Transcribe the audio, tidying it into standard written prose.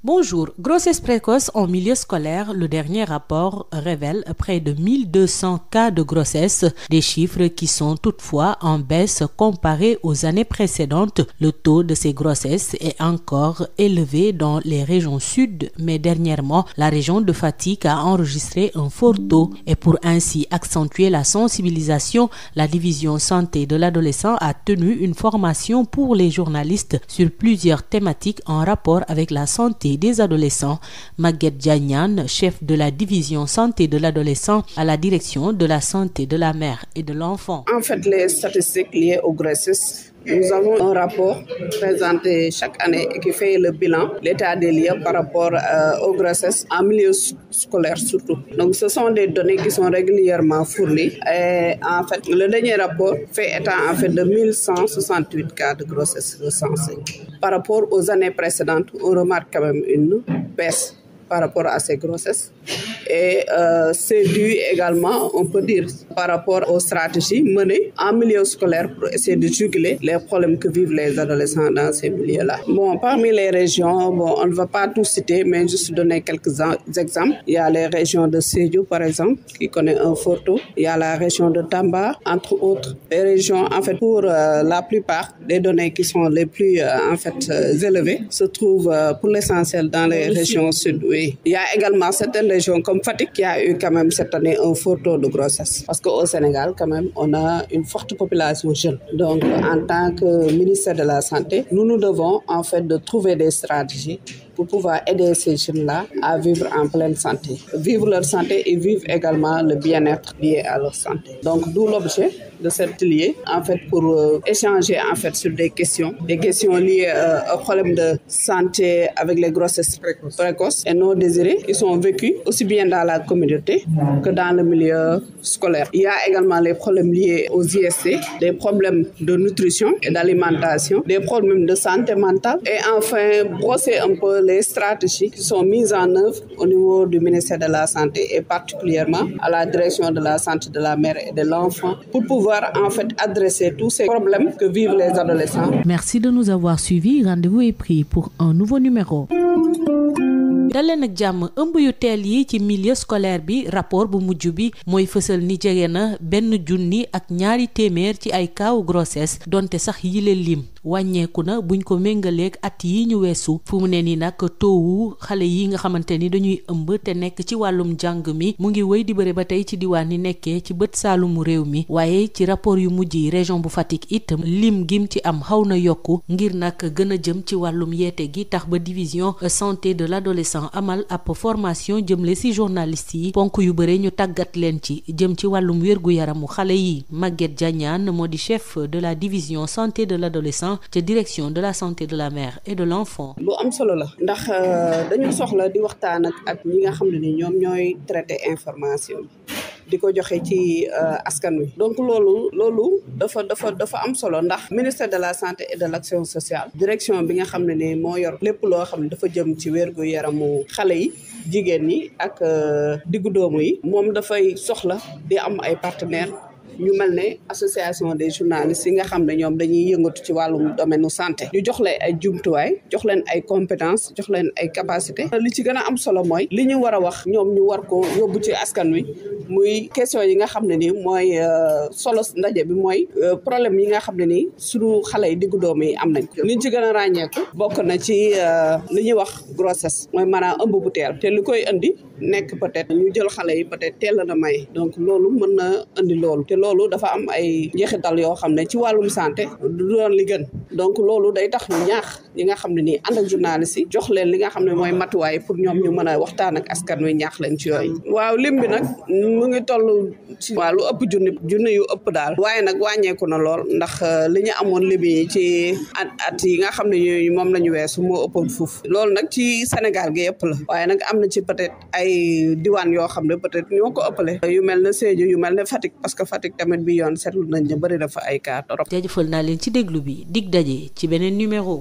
Bonjour. Grossesse précoce en milieu scolaire, le dernier rapport révèle près de 1200 cas de grossesse, des chiffres qui sont toutefois en baisse comparés aux années précédentes. Le taux de ces grossesses est encore élevé dans les régions sud, mais dernièrement, la région de Fatick a enregistré un fort taux et pour ainsi accentuer la sensibilisation, la division santé de l'adolescent a tenu une formation pour les journalistes sur plusieurs thématiques en rapport avec la santé des adolescents. Maguette Diagnane, chef de la division santé de l'adolescent à la direction de la santé de la mère et de l'enfant. En fait, les statistiques liées aux grossesses, nous avons un rapport présenté chaque année et qui fait le bilan, l'état des lieux par rapport aux grossesses en milieu scolaire surtout. Donc ce sont des données qui sont régulièrement fournies et en fait le dernier rapport fait état en fait de 1168 cas de grossesse recensés. Par rapport aux années précédentes, on remarque quand même une baisse par rapport à ces grossesses. Et c'est dû également, on peut dire, par rapport aux stratégies menées en milieu scolaire pour essayer de juguler les problèmes que vivent les adolescents dans ces milieux-là. Bon, parmi les régions, on ne va pas tout citer, mais juste donner quelques exemples. Il y a les régions de Sédhiou, par exemple, qui connaît un fort taux. Il y a la région de Tamba, entre autres. Les régions, en fait, pour la plupart des données qui sont les plus, élevées, se trouvent pour l'essentiel dans les régions sud. Oui. Il y a également certaines régions comme Fatick qui a eu quand même cette année un fort taux de grossesse. Parce qu'au Sénégal, quand même, on a une forte population jeune. Donc, en tant que ministère de la Santé, nous devons en fait de trouver des stratégies pour pouvoir aider ces jeunes-là à vivre en pleine santé. Vivre leur santé et vivre également le bien-être lié à leur santé. Donc, d'où l'objet de cet atelier, en fait, pour échanger en fait sur des questions liées aux problèmes de santé avec les grossesses précoces et non désirées qui sont vécues aussi bien dans la communauté que dans le milieu scolaire. Il y a également les problèmes liés aux IST, des problèmes de nutrition et d'alimentation, des problèmes de santé mentale et enfin brosser un peu les stratégies qui sont mises en œuvre au niveau du ministère de la Santé et particulièrement à la direction de la santé de la mère et de l'enfant pour pouvoir en fait adresser tous ces problèmes que vivent les adolescents. Merci de nous avoir suivis. Rendez-vous est pris pour un nouveau numéro. daleen ak jàmm ëmb yu teel yi ci milieu scolaire bi rapport bu mujj bi mooy fësal ni jege na 1,200 ci ay kaawu grossesse donte sax yile lim wàññeeku na buñ ko méngaleeg at yi ñu weesu fu mu ne nii nag toowu xale yi nga xamante ni dañuy ëmb te nekk ci wàllum jàng mi mu ngi wéy di bëre ba tey ci diwaan yi nekkee ci bët saalumu réew mi waaye ci rapport yu mujj yi région bu Fatick it lim gim ci am xaw na yokku ngir nag gën a jëm ci wàllum yeete gi tax ba division santé de l'adolescent amal ab formation jëmle ci journaliste yi ponk yu bëre ñu tàggat leen ci jëm ci wàllum wérgu yaramu xale yi. Maguette Diagnane moo di chef de la division santé de l'adolescent ca direction de la santé de la mère et de l'enfant. lu am solo la ndax dañu soxla di waxtaan ak ñi nga xam ne ni ñoom ñooy traité information di ko joxe ci askan wi donc loolu dafa am solo ndax ministère de la santé et de l'action sociale direction bi nga xam ne ni moo yor lépp loo xam ne dafa jëm ci wérgu yaramu xale yi jigéen ñi ak diggu doomu yi moom dafay soxla di am ay partenaires ñu mel ne association des journalistes yi nga xam ne ñoom dañuy yëngatu ci wàllum domaine santé ñu jox leen ay jumtuwaay jox leen ay compétences jox leen ay capacité li ci gën a am solo mooy li ñu war a wax ñoom ñu war ko yóbbu ci askan wi muy question yi nga xam ne ni mooy solo ndaje bi mooy problème yi nga xam ne ni suñu xale yi diggu doom yi am nañ ko liñ ci gën a ràññeeku bokk na ci li ñuy wax grossesse mooy maanaam ëmb bu teel te li koy indi nekk peut-être ñu jël xale yi peut-être teel na may donc loolu mën na indi loolu te loolu dafa am ay njeexital yoo xam ne ci wàllum santé du doon li gën donc loolu day tax ñu ñaax ñi nga xam ne nii ànd ak journaliste yi jox leen li nga xam ne mooy matuwaay pour ñoom ñu mën a waxtaan ak askan wi ñaax leen ci yooyu. waaw lim bi nag mu ngi toll ci waa lu ëpp junni yu ëpp daal waaye nag wàññeeku na lool ndax li ñu amoon lim yi ci at yi nga xam ne yooyu moom la ñu weesu moo ëppoon fuuf loolu nag ci Sénégal gi yëpp la waaye nag am na ci peut-être ay diwaan yoo xam ne peut-être ñoo ko ëppale yu mel ne Sédhiou yu mel ne Fatick parce que Fatick tamit bi yoon seetlu nañ ne bëri na fa ay cas torop. jaajëfal naa leen ci déglu bi dig daje ci beneen numéro.